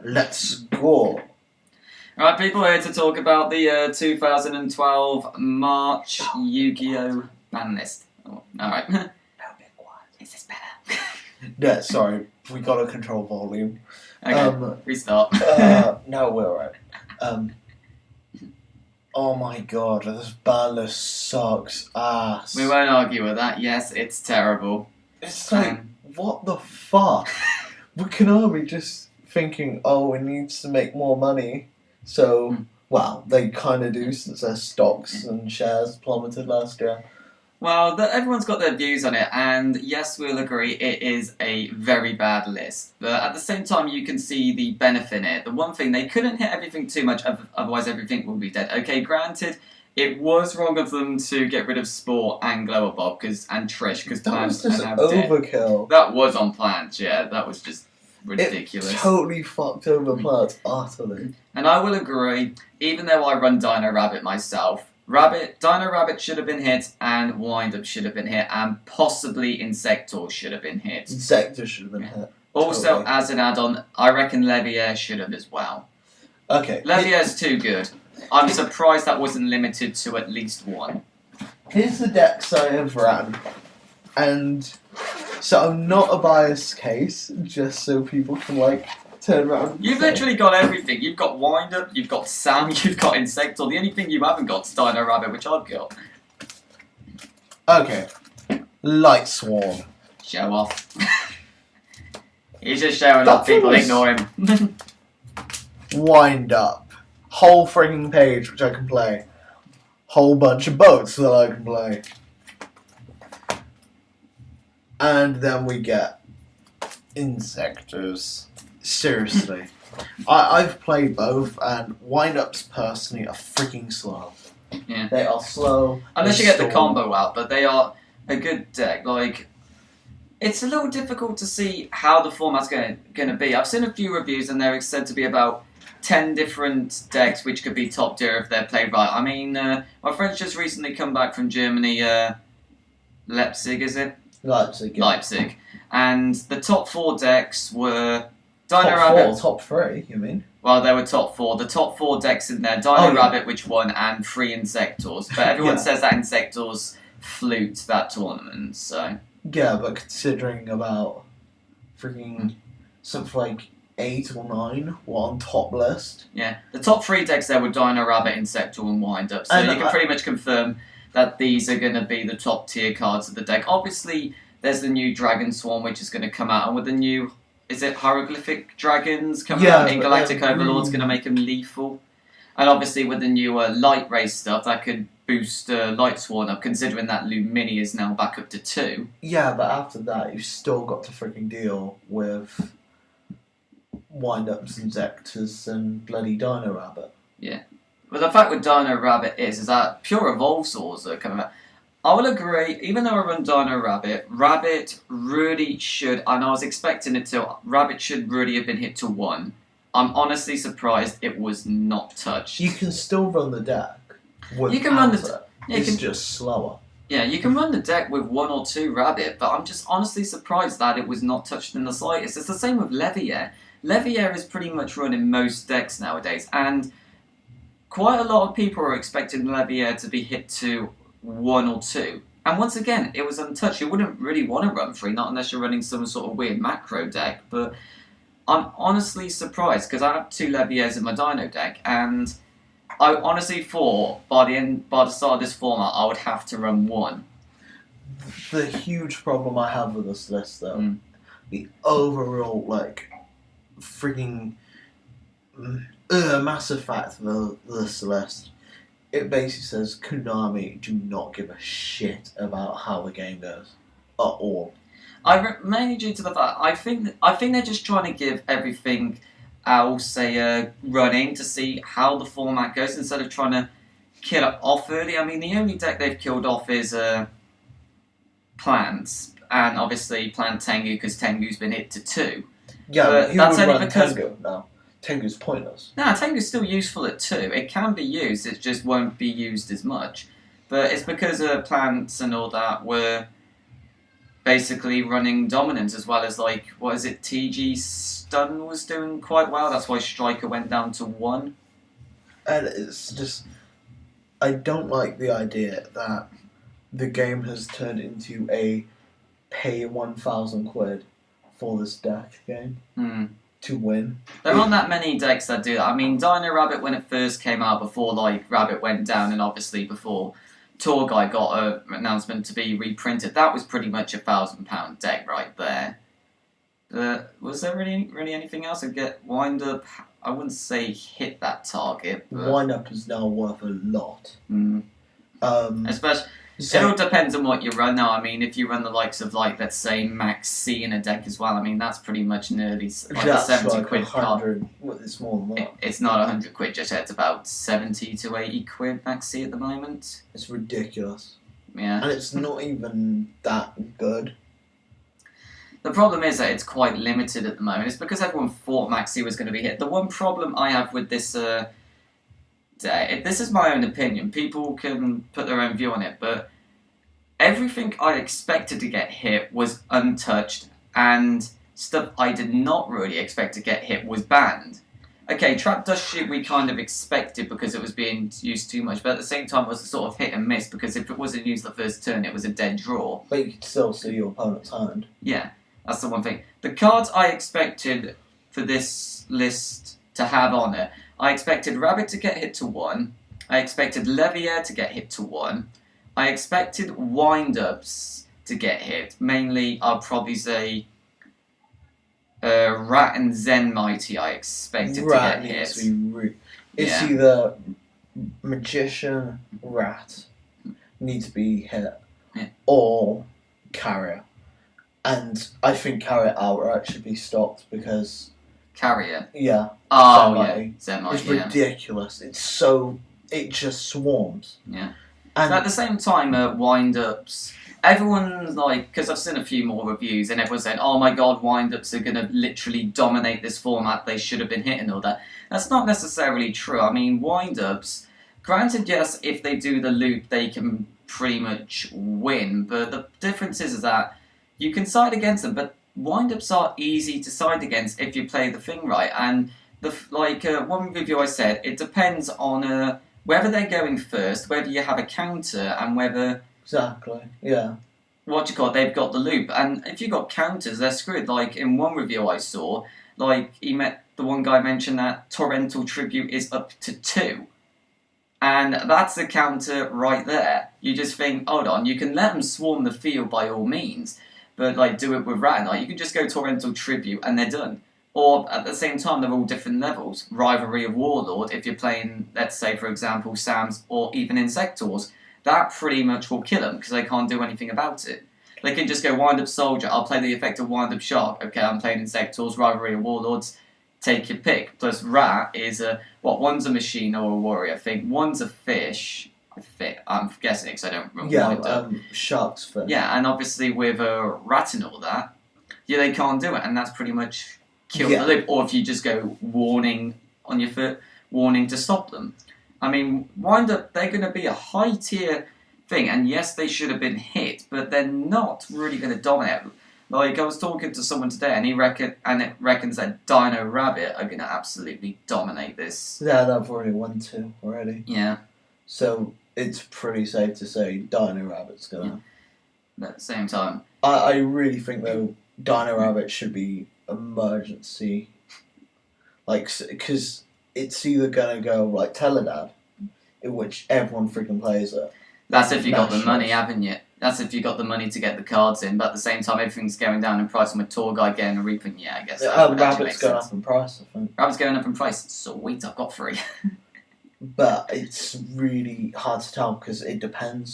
Let's go. Alright, people, here to talk about the 2012 March Yu-Gi-Oh! Banlist. Oh, alright. Is this better? Yeah, sorry, we gotta control volume. Okay, restart. No, we're alright. Oh my god, this Banlist sucks ass. We won't argue with that. Yes, it's terrible. It's like, what the fuck? With Konami just thinking, oh, it needs to make more money. So, well, they kind of do since their stocks and shares plummeted last year. Well, everyone's got their views on it, and yes, we'll agree it is a very bad list. But at the same time, you can see the benefit in it. The one thing, they couldn't hit everything too much, otherwise everything will be dead. Okay, granted, it was wrong of them to get rid of Sport and Glower Bob and Trish, because that was just overkill. That was on plans, yeah. That was just ridiculous. It totally fucked over plans, utterly. And I will agree, even though I run Dino Rabbit myself, Dino Rabbit should have been hit, and Wind-Up should have been hit, and possibly Insector should have been hit. Insector should have been hit. Also, totally. As an add-on, I reckon Levier should have as well. Okay. Levier's too good. I'm surprised that wasn't limited to at least one. Here's the decks I have ran, and so I'm not a biased case, just so people can, turn around. You've literally got everything. You've got Wind-Up, you've got Sam, you've got Insector. The only thing you haven't got is Dino Rabbit, which I've got. Okay. Light Swarm. Show off. He's just showing off, people ignore him. Wind-Up. Whole frigging page which I can play. Whole bunch of boats that I can play. And then we get Insectors. Seriously. I've played both, and Wind-Ups personally are freaking slow. Yeah. They are slow. Unless you get the combo out, but they are a good deck. It's a little difficult to see how the format's going to be. I've seen a few reviews, and they're said to be about 10 different decks which could be top tier if they're played right. I mean, my friend's just recently come back from Germany, Leipzig, is it? Leipzig. Yeah. Leipzig. And the top 4 decks were Dino Rabbit. Top 3, you mean? Well, they were top 4. The top 4 decks in there, Dino Rabbit, which won, and 3 Insectors. But everyone says that Insectors fluked that tournament, so... Yeah, but considering about freaking something like 8 or 9 were on top list. Yeah, the top 3 decks there were Dino Rabbit, Insector, and Wind-Up. So you can pretty much confirm that these are going to be the top tier cards of the deck. Obviously, there's the new Dragon Swarm, which is going to come out, and with the new, is it Hieroglyphic Dragons coming out? In Galactic Overlord's going to make them lethal. And obviously with the new Light Ray stuff, that could boost Light Swarm up, considering that Lumini is now back up to 2. Yeah, but after that, you've still got to freaking deal with Wind-Ups, Insectors, and bloody Dino Rabbit. Yeah. But the fact with Dino Rabbit is that pure Evolve Swords are coming out. I will agree, even though I run Dino Rabbit, Rabbit really should, and I was expecting it to, Rabbit should really have been hit to 1. I'm honestly surprised it was not touched. You can still run the deck. You can run the it's just slower. Yeah, you can run the deck with 1 or 2 Rabbit, but I'm just honestly surprised that it was not touched in the slightest. It's the same with Levier. Levier is pretty much run in most decks nowadays, and quite a lot of people are expecting Levier to be hit to 1 or 2. And once again, it was untouched. You wouldn't really want to run 3, not unless you're running some sort of weird macro deck, but I'm honestly surprised, because I have 2 Leviers in my Dino deck, and I honestly thought by the start of this format I would have to run 1. The huge problem I have with this list, though, the overall, freaking massive fact of this list, it basically says Konami do not give a shit about how the game goes at all. Mainly due to the fact I think they're just trying to give everything else a running to see how the format goes instead of trying to kill it off early. I mean, the only deck they've killed off is Plants, and obviously Plant Tengu, because Tengu's been hit to 2. Yeah, but that's only because Tengu now. Tengu's pointless. No, Tengu's still useful at 2. It can be used, it just won't be used as much. But it's because Plants and all that were basically running dominance, as well as like, what is it, TG Stun was doing quite well. That's why Striker went down to 1. And it's just, I don't like the idea that the game has turned into a pay 1,000 quid for this deck game to win. There aren't that many decks that do that. I mean, Dino Rabbit, when it first came out, before like Rabbit went down, and obviously before Tour Guy got an announcement to be reprinted, that was pretty much £1,000 deck right there. Was there really anything else? I'd get Wind Up. I wouldn't say hit that target. But Wind Up is now worth a lot. Especially. It all depends on what you run now. I mean, if you run the likes of, like, let's say, Max C in a deck as well, I mean, that's pretty much nearly like a 70 like quid card. It's more than that. It's not 100 quid just yet. It's about 70 to 80 quid Max C at the moment. It's ridiculous. Yeah. And it's not even that good. The problem is that it's quite limited at the moment. It's because everyone thought Max C was going to be hit. The one problem I have with this this is my own opinion. People can put their own view on it, but everything I expected to get hit was untouched, and stuff I did not really expect to get hit was banned. Okay, Trap Dust Shoot we kind of expected because it was being used too much, but at the same time it was a sort of hit and miss, because if it wasn't used the first turn, it was a dead draw. But you could still see your opponent's hand. Yeah, that's the one thing. The cards I expected for this list to have on it, I expected Rabbit to get hit to 1. I expected Levier to get hit to 1. I expected Wind-Ups to get hit. Mainly, I'll probably say Rat and Zen Mighty I expected to get hit. It's either Magician, Rat need to be hit, or Carrier. And I think Carrier outright should be stopped because... Carrier? Yeah. Oh, yeah. Zen Mighty, it's ridiculous. It just swarms. Yeah. And but at the same time, Wind-Ups, everyone's like, because I've seen a few more reviews, and everyone's saying, oh my god, Wind-Ups are going to literally dominate this format, they should have been hit and all that. That's not necessarily true. I mean, Wind-Ups, granted, yes, if they do the loop, they can pretty much win, but the difference is that you can side against them, but Wind-Ups are easy to side against if you play the thing right, and one review I said, it depends on whether they're going first, whether you have a counter, and whether... Exactly, yeah. They've got the loop. And if you've got counters, they're screwed. Like, in one review I saw, like, the one guy mentioned that Torrential Tribute is up to 2. And that's a counter right there. You just think, hold on, you can let them swarm the field by all means, but, like, do it with Rat Knight. You can just go Torrential Tribute and they're done. Or, at the same time, they're all different levels. Rivalry of Warlord, if you're playing, let's say, for example, Sam's or even Insectors, that pretty much will kill them, because they can't do anything about it. They can just go Wind-Up Soldier, I'll play the effect of Wind-Up Shark. Okay, I'm playing Insectors, Rivalry of Warlords, take your pick. Plus Rat is one's a machine or a warrior, I think. One's a fish. I'm guessing it because I don't remember. Shark's fish. Yeah, and obviously with Rat and all that, they can't do it, and that's pretty much... kill the loop, or if you just go warning on your foot, warning to stop them. I mean, Wind-Up, they're going to be a high tier thing, and yes, they should have been hit, but they're not really going to dominate. Like, I was talking to someone today, and it reckons that Dino Rabbit are going to absolutely dominate this. Yeah, they've already won 2 already. Yeah. So, it's pretty safe to say Dino Rabbit's going to... But at the same time... I really think, though, Dino Rabbit should be emergency, like, because it's either gonna go like Teledad, in which everyone freaking plays it. That's if you got the money, haven't you? That's if you got the money to get the cards in. But at the same time, everything's going down in price, and with Tour Guide getting a reprint, I guess. Rabbit's going up in price, I think. Rabbit's going up in price. Sweet, I've got 3. But it's really hard to tell because it depends